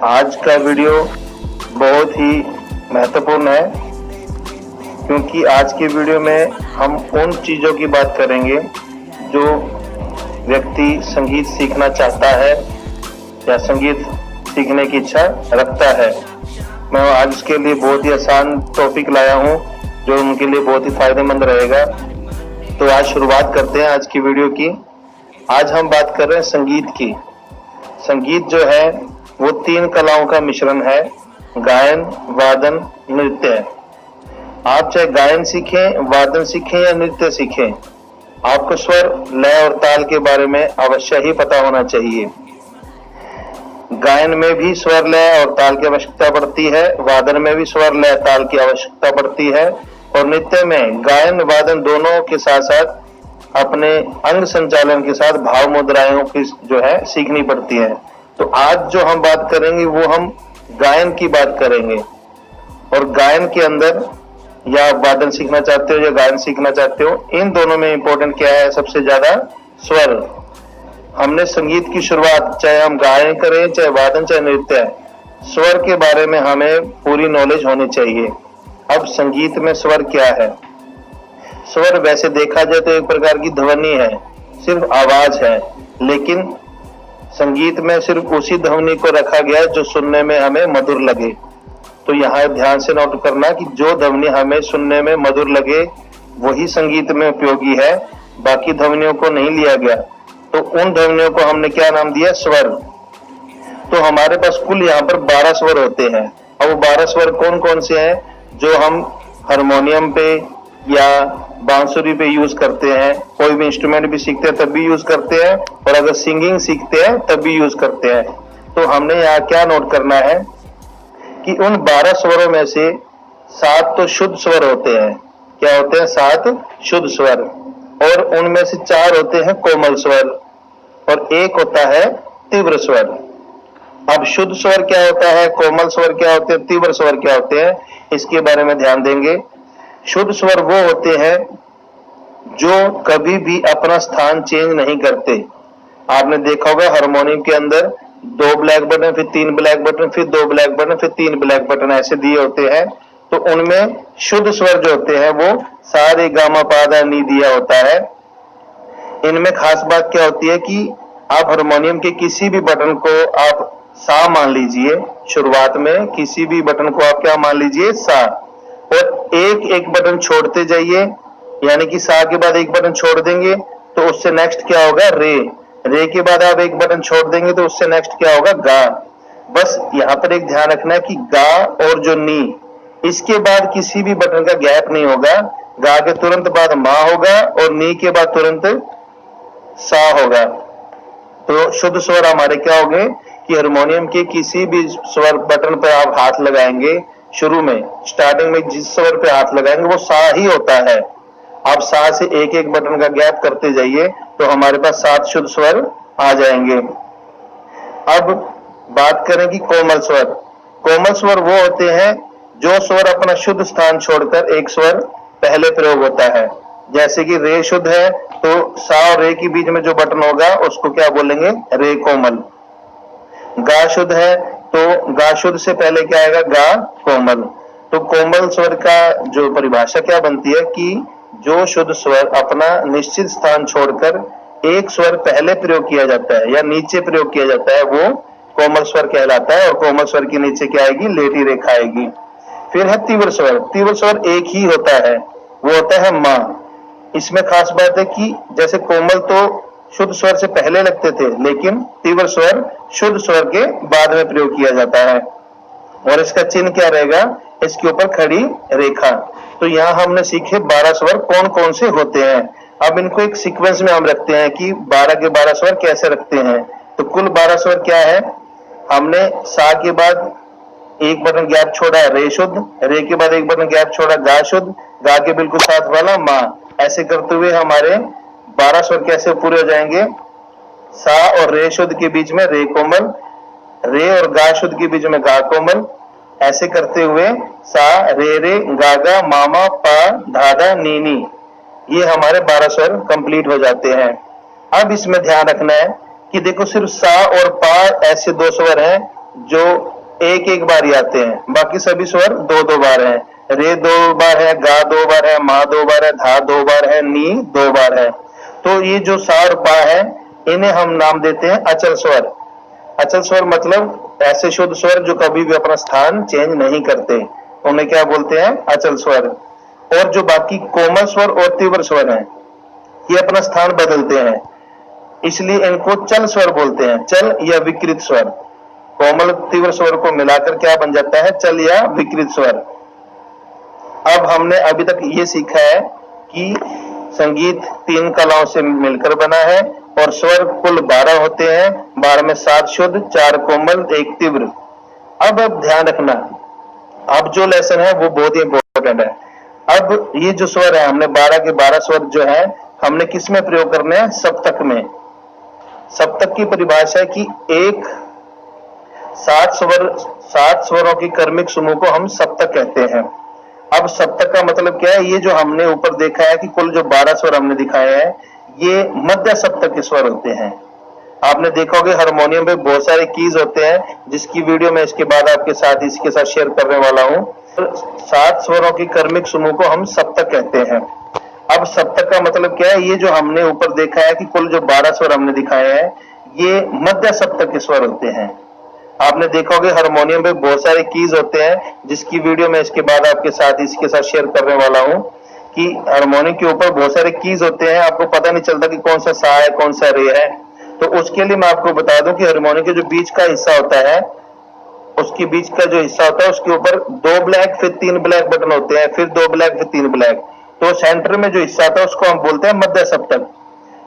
आज का वीडियो बहुत ही महत्वपूर्ण है क्योंकि आज के वीडियो में हम उन चीज़ों की बात करेंगे जो व्यक्ति संगीत सीखना चाहता है या संगीत सीखने की इच्छा रखता है। मैं आज उसके लिए बहुत ही आसान टॉपिक लाया हूँ जो उनके लिए बहुत ही फायदेमंद रहेगा। तो आज शुरुआत करते हैं आज की वीडियो की। आज हम बात कर रहे हैं संगीत की। संगीत जो है वो 3 कलाओं का मिश्रण है, गायन, वादन, नृत्य। आप चाहे गायन सीखें, वादन सीखें या नृत्य सीखें, आपको स्वर, लय और ताल के बारे में अवश्य ही पता होना चाहिए। गायन में भी स्वर, लय और ताल की आवश्यकता पड़ती है, वादन में भी स्वर, लय, ताल की आवश्यकता पड़ती है और नृत्य में गायन, वादन दोनों के साथ साथ अपने अंग संचालन के साथ भाव मुद्राओं की जो है सीखनी पड़ती है। तो आज जो हम बात करेंगे वो हम गायन की बात करेंगे। और गायन के अंदर या वादन सीखना चाहते हो या गायन सीखना चाहते हो, इन दोनों में इंपॉर्टेंट क्या है? सबसे ज्यादा स्वर। हमने संगीत की शुरुआत, चाहे हम गायन करें, चाहे वादन, चाहे नृत्य, स्वर के बारे में हमें पूरी नॉलेज होनी चाहिए। अब संगीत में स्वर क्या है? स्वर वैसे देखा जाए तो एक प्रकार की ध्वनि है, सिर्फ आवाज है, लेकिन संगीत में सिर्फ उसी ध्वनि को रखा गया है जो सुनने में हमें मधुर लगे। तो यहाँ ध्यान से नोट करना कि जो ध्वनि हमें सुनने में मधुर लगे वही संगीत में उपयोगी है, बाकी ध्वनियों को नहीं लिया गया। तो उन ध्वनियों को हमने क्या नाम दिया? स्वर। तो हमारे पास कुल यहाँ पर 12 स्वर होते हैं। अब वो 12 स्वर कौन कौन से हैं जो हम हारमोनियम पे या बांसुरी पे यूज करते हैं, कोई भी इंस्ट्रूमेंट भी सीखते हैं तब भी यूज करते हैं, और अगर सिंगिंग सीखते हैं तब भी यूज करते हैं। तो हमने यहाँ क्या नोट करना है कि उन 12 स्वरों में से 7 तो शुद्ध स्वर होते हैं। क्या होते हैं? 7 शुद्ध स्वर, और उनमें से 4 होते हैं कोमल स्वर और 1 होता है तीव्र स्वर। अब शुद्ध स्वर क्या होता है, कोमल स्वर क्या होते हैं, तीव्र स्वर क्या होते हैं, इसके बारे में ध्यान देंगे। शुद्ध स्वर वो होते हैं जो कभी भी अपना स्थान चेंज नहीं करते। आपने देखा होगा हारमोनियम के अंदर 2 ब्लैक बटन, फिर 3 ब्लैक बटन, फिर 2 ब्लैक बटन, फिर 3 ब्लैक बटन ऐसे दिए होते हैं। तो उनमें शुद्ध स्वर जो होते हैं वो सा रे गा मा पा धा नी दिया होता है। इनमें खास बात क्या होती है कि आप हारमोनियम के किसी भी बटन को आप सा मान लीजिए, शुरुआत में किसी भी बटन को आप क्या मान लीजिए? सा, और एक एक बटन छोड़ते जाइए, यानी कि सा के बाद एक बटन छोड़ देंगे तो उससे नेक्स्ट क्या होगा? रे। रे के बाद आप एक बटन छोड़ देंगे तो उससे नेक्स्ट क्या होगा? गा। बस यहाँ पर एक ध्यान रखना है कि गा और जो नी, इसके बाद किसी भी बटन का गैप नहीं होगा। गा के तुरंत बाद मा होगा और नी के बाद तुरंत सा होगा। तो शुद्ध स्वर हमारे क्या होंगे कि हारमोनियम के किसी भी स्वर बटन पर आप हाथ लगाएंगे, शुरू में स्टार्टिंग में जिस स्वर पे हाथ लगाएंगे वो सा ही होता है। आप सा से एक एक बटन का गैप करते जाइए तो हमारे पास 7 शुद्ध स्वर आ जाएंगे। अब बात करें कि कोमल स्वर। कोमल स्वर वो होते हैं जो स्वर अपना शुद्ध स्थान छोड़कर एक स्वर पहले प्रयोग होता है। जैसे कि रे शुद्ध है तो सा और रे के बीच में जो बटन होगा उसको क्या बोलेंगे? रे कोमल। गा शुद्ध है तो गा शुद्ध से पहले क्या आएगा? गा कोमल। तो कोमल स्वर का जो परिभाषा क्या बनती है कि जो शुद्ध स्वर अपना निश्चित स्थान छोड़कर एक स्वर पहले प्रयोग किया जाता है या नीचे प्रयोग किया जाता है वो कोमल स्वर कहलाता है। और कोमल स्वर के नीचे क्या आएगी? लेटी रेखा आएगी। फिर है तीव्र स्वर। तीव्र स्वर एक ही होता है, वो होता है मा। इसमें खास बात है कि जैसे कोमल तो शुद्ध स्वर से पहले लगते थे, लेकिन तीव्र स्वर शुद्ध स्वर के बाद में प्रयोग किया जाता है। और इसका चिन्ह क्या रहेगा? इसके ऊपर खड़ी रेखा। तो यहाँ हमने सीखे 12 स्वर कौन कौन से होते हैं। अब इनको एक सीक्वेंस में हम रखते हैं कि 12 के 12 स्वर कैसे रखते हैं। तो कुल 12 स्वर क्या है? हमने सा के बाद एक बटन गैप छोड़ा रे शुद्ध, रे के बाद एक बटन गैप छोड़ा गा शुद्ध, गा के बिल्कुल साथ वाला मा। ऐसे करते हुए हमारे 12 स्वर कैसे पूरे हो जाएंगे? सा और रे शुद्ध के बीच में रे कोमल, रे और गा शुद्ध के बीच में गा कोमल। ऐसे करते हुए सा रे रे गा गा मामा पा धाधा नीनी, ये हमारे 12 स्वर कंप्लीट हो जाते हैं। अब इसमें ध्यान रखना है कि देखो सिर्फ सा और पा ऐसे 2 स्वर हैं जो एक एक बार ही आते हैं, बाकी सभी स्वर दो दो बार हैं। रे 2 बार है, गा 2 बार है, मा 2 बार है, धा 2 बार है, नी 2 बार है। तो ये जो सा और पा है, इन्हें हम नाम देते हैं अचल स्वर। अचल स्वर मतलब ऐसे शुद्ध स्वर जो कभी भी अपना स्थान चेंज नहीं करते, उन्हें क्या बोलते हैं? अचल स्वर। और जो बाकी कोमल स्वर और तीव्र स्वर हैं, ये अपना स्थान बदलते हैं, इसलिए इनको चल स्वर बोलते हैं, चल या विकृत स्वर। कोमल तीव्र स्वर को मिलाकर क्या बन जाता है? चल या विकृत स्वर। अब हमने अभी तक ये सीखा है कि संगीत 3 कलाओं से मिलकर बना है और स्वर कुल 12 होते हैं। 12 में 7 शुद्ध, 4 कोमल, 1 तीव्र। अब ध्यान रखना, अब जो लेसन है वो बहुत ही इंपॉर्टेंट है। अब ये जो स्वर है, हमने 12 के 12 स्वर जो है हमने किस में प्रयोग करने हैं? सप्तक में। सप्तक की परिभाषा है कि एक 7 स्वरों की कर्मिक समूह को हम सप्तक कहते हैं। अब सप्तक का मतलब क्या है? ये जो हमने ऊपर देखा है कि कुल जो 12 स्वर हमने दिखाए हैं, ये मध्य सप्तक के स्वर होते हैं। आपने देखा होगा हारमोनियम पे बहुत सारे कीज होते हैं, जिसकी वीडियो मैं इसके बाद आपके साथ इसके साथ शेयर करने वाला हूं। 7 स्वरों की कर्मिक समूह को हम सप्तक कहते हैं। अब सप्तक का मतलब क्या है? ये जो हमने ऊपर देखा है कि कुल जो 12 स्वर हमने दिखाए हैं, ये मध्य सप्तक के स्वर होते हैं। आपने देखा होगा हारमोनियम पे बहुत सारे कीज होते हैं, जिसकी वीडियो मैं इसके बाद आपके साथ इसके साथ शेयर करने वाला हूं कि हारमोनियम के ऊपर बहुत सारे कीज होते हैं, आपको पता नहीं चलता कि कौन सा सा है, कौन सा रे है। तो उसके लिए मैं आपको बता दूं कि हारमोनियम के जो बीच का हिस्सा होता है, उसके बीच का जो हिस्सा होता है, उसके ऊपर 2 ब्लैक फिर 3 ब्लैक बटन होते हैं, फिर 2 ब्लैक फिर 3 ब्लैक। तो सेंटर में जो हिस्सा आता है उसको हम बोलते हैं मध्य सप्तक।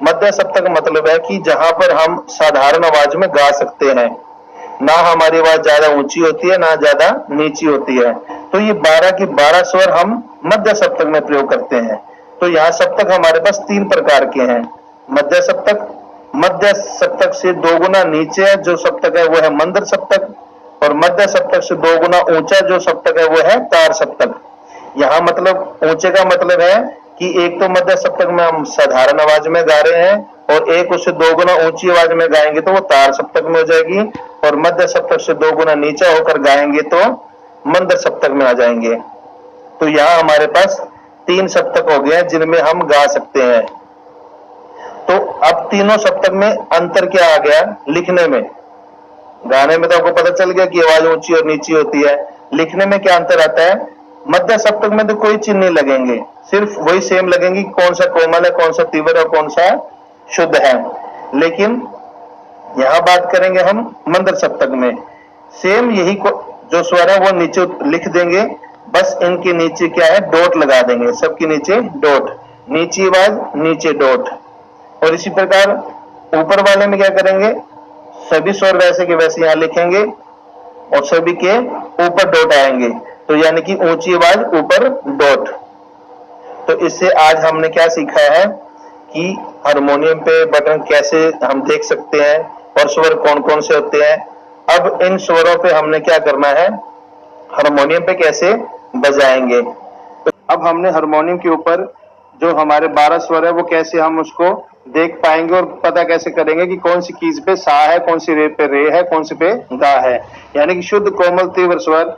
मध्य सप्तक मतलब है कि जहां पर हम साधारण आवाज में गा सकते हैं, ना हमारी आवाज ज्यादा ऊंची होती है ना ज्यादा नीची होती है। तो ये 12 के 12 स्वर हम मध्य सप्तक में प्रयोग करते हैं। तो यहाँ सप्तक हमारे पास 3 प्रकार के हैं। मध्य सप्तक से 2 गुना नीचे जो सप्तक है वो है मंद्र सप्तक, और मध्य सप्तक से 2 गुना ऊंचा जो सप्तक है वो है तार सप्तक। यहाँ मतलब ऊंचे का मतलब है कि एक तो मध्य सप्तक में हम साधारण आवाज में गा रहे हैं, और एक उससे 2 गुना ऊंची आवाज में गाएंगे तो वो तार सप्तक में हो जाएगी, और मध्य सप्तक से 2 गुना नीचा होकर गाएंगे तो मंद्र सप्तक में आ जाएंगे। तो यहाँ हमारे पास 3 सप्तक हो गए हैं जिनमें हम गा सकते हैं। तो अब तीनों सप्तक में अंतर क्या आ गया? लिखने में। गाने में तो आपको पता चल गया कि आवाज ऊंची और नीची होती है। लिखने में क्या अंतर आता है? मध्य सप्तक में तो कोई चिन्ह नहीं लगेंगे, सिर्फ वही सेम लगेंगे, कौन सा कोमल है, कौन सा तीव्र है, कौन सा शुद्ध है। लेकिन यहां बात करेंगे हम मंद्र सप्तक में, सेम यही जो स्वर है वो नीचे लिख देंगे, बस इनके नीचे क्या है? डॉट लगा देंगे, सबके नीचे डॉट, नीची आवाज नीचे डॉट। और इसी प्रकार ऊपर वाले में क्या करेंगे? सभी स्वर वैसे के वैसे यहां लिखेंगे और सभी के ऊपर डॉट आएंगे, तो यानी कि ऊंची आवाज ऊपर डॉट। तो इससे आज हमने क्या सीखा है कि हारमोनियम पे बटन कैसे हम देख सकते हैं और स्वर कौन कौन से होते हैं। अब इन स्वरों पे हमने क्या करना है? हारमोनियम पे कैसे बजाएंगे। तो अब हमने हारमोनियम के ऊपर जो हमारे 12 स्वर है वो कैसे हम उसको देख पाएंगे और पता कैसे करेंगे कि कौन सी कीज पे सा है, कौन सी रे पे रे है, कौन सी पे गा है। यानी कि शुद्ध कोमल तीव्र स्वर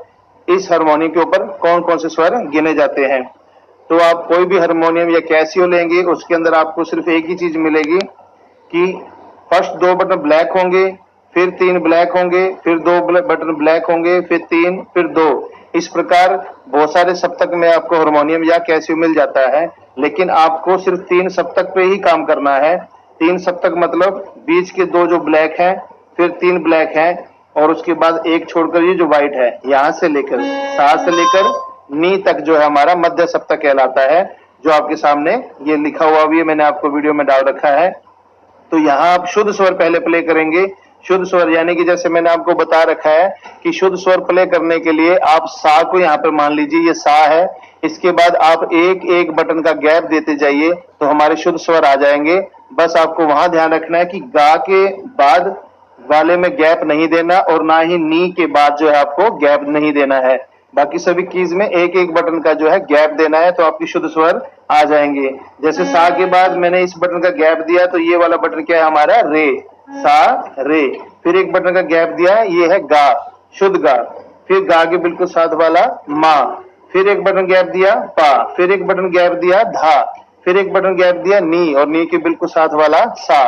इस हारमोनियम के ऊपर कौन कौन से स्वर गिने जाते हैं। तो आप कोई भी हारमोनियम या कैसियो लेंगे, उसके अंदर आपको सिर्फ एक ही चीज मिलेगी कि फर्स्ट 2 बटन ब्लैक होंगे, फिर 3 ब्लैक होंगे, फिर 2 बटन ब्लैक होंगे, फिर 3, फिर 2। इस प्रकार बहुत सारे सप्तक में आपको हारमोनियम या कैसियो मिल जाता है, लेकिन आपको सिर्फ 3 सप्तक पे ही काम करना है। 3 सप्तक मतलब बीच के 2 जो ब्लैक हैं, फिर 3 ब्लैक हैं, और उसके बाद एक छोड़कर ये जो व्हाइट है, यहां से लेकर सा से लेकर नी तक जो है हमारा मध्य सप्तक कहलाता है, जो आपके सामने ये लिखा हुआ भी है, मैंने आपको वीडियो में डाल रखा है। तो यहाँ आप शुद्ध स्वर पहले प्ले करेंगे। शुद्ध स्वर यानी कि जैसे मैंने आपको बता रखा है कि शुद्ध स्वर प्ले करने के लिए आप सा को यहाँ पर मान लीजिए ये सा है, इसके बाद आप एक एक बटन का गैप देते जाइए तो हमारे शुद्ध स्वर आ जाएंगे। बस आपको वहां ध्यान रखना है कि गा के बाद वाले में गैप नहीं देना और ना ही नी के बाद जो है आपको गैप नहीं देना है। बाकी सभी कीज में एक एक बटन का जो है गैप देना है, तो आपकी शुद्ध स्वर आ जाएंगे। जैसे सा के बाद मैंने इस बटन का गैप दिया तो ये वाला बटन क्या है हमारा? रे, सा रे। फिर एक बटन का गैप दिया है, ये है गा, शुद्ध गा। फिर गा के बिल्कुल साथ वाला मा, फिर एक बटन गैप दिया पा, फिर एक बटन गैप दिया धा, फिर एक बटन गैप दिया नी, और नी के बिल्कुल साथ वाला सा।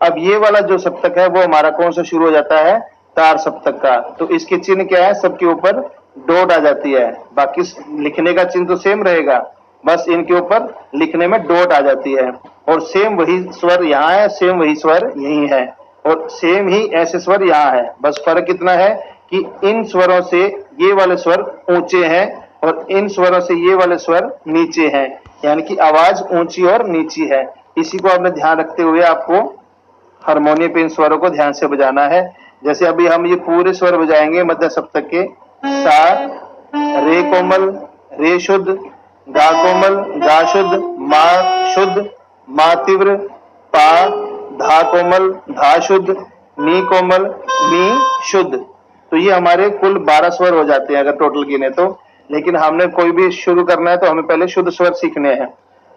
अब ये वाला जो सप्तक है वो हमारा कौन सा शुरू हो जाता है, तार सप्तक का। तो इसके चिन्ह क्या है, सबके ऊपर डॉट आ जाती है। बाकी लिखने का चिन्ह तो सेम रहेगा, बस इनके ऊपर लिखने में डॉट आ जाती है। और सेम वही स्वर यहाँ है, सेम वही स्वर यही है, और सेम ही ऐसे स्वर यहाँ है। बस फर्क इतना है कि इन स्वरों से ये वाले स्वर ऊंचे हैं और इन स्वरों से ये वाले स्वर नीचे हैं, यानी कि आवाज ऊंची और नीची है। इसी को आपने ध्यान रखते हुए आपको हारमोनियम पे इन स्वरों को ध्यान से बजाना है। जैसे अभी हम ये पूरे स्वर बजाएंगे मध्य सप्तक के, सा, रे कोमल, रे शुद्ध, गा कोमल, गा शुद्ध, मा शुद्ध, मा तीव्र, पा, धा कोमल, धा शुद्ध, नी कोमल, नी शुद्ध। तो ये हमारे कुल 12 स्वर हो जाते हैं अगर टोटल गिने तो। लेकिन हमने कोई भी शुरू करना है तो हमें पहले शुद्ध स्वर सीखने हैं।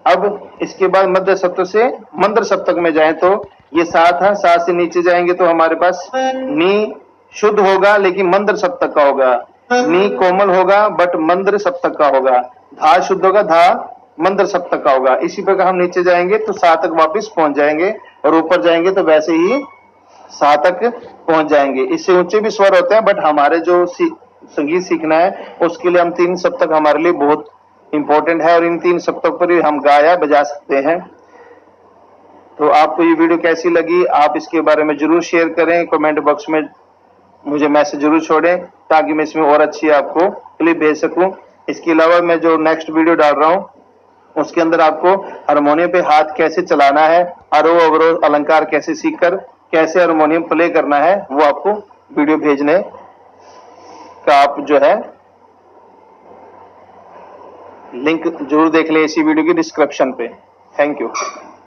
अब इसके बाद मध्य सप्तक से मंद्र सप्तक में जाएं तो ये सात है, सात से नीचे जाएंगे तो हमारे पास नी शुद्ध होगा लेकिन मंद्र सप्तक का होगा, नी कोमल होगा बट मंद्र सप्तक का होगा, धा शुद्ध होगा, धा मंद्र सप्तक का होगा। इसी प्रकार हम नीचे जाएंगे तो सा तक वापिस पहुंच जाएंगे, और ऊपर जाएंगे तो वैसे ही सा तक पहुंच जाएंगे। इससे ऊंचे भी स्वर होते हैं, बट हमारे जो संगीत सीखना है उसके लिए हम 3 सप्तक हमारे लिए बहुत इंपॉर्टेंट है, और इन 3 सप्तक पर ही हम गाया बजा सकते हैं। तो आपको ये वीडियो कैसी लगी, आप इसके बारे में जरूर शेयर करें, कमेंट बॉक्स में मुझे मैसेज जरूर छोड़ें ताकि मैं इसमें और अच्छी आपको क्लिप भेज सकूं। इसके अलावा मैं जो नेक्स्ट वीडियो डाल रहा हूं उसके अंदर आपको हारमोनियम पे हाथ कैसे चलाना है, आरोह अवरोह अलंकार कैसे सीखकर कैसे हारमोनियम प्ले करना है, वो आपको वीडियो भेजने का आप जो है लिंक जरूर देख लें इसी वीडियो की डिस्क्रिप्शन पे। Thank you.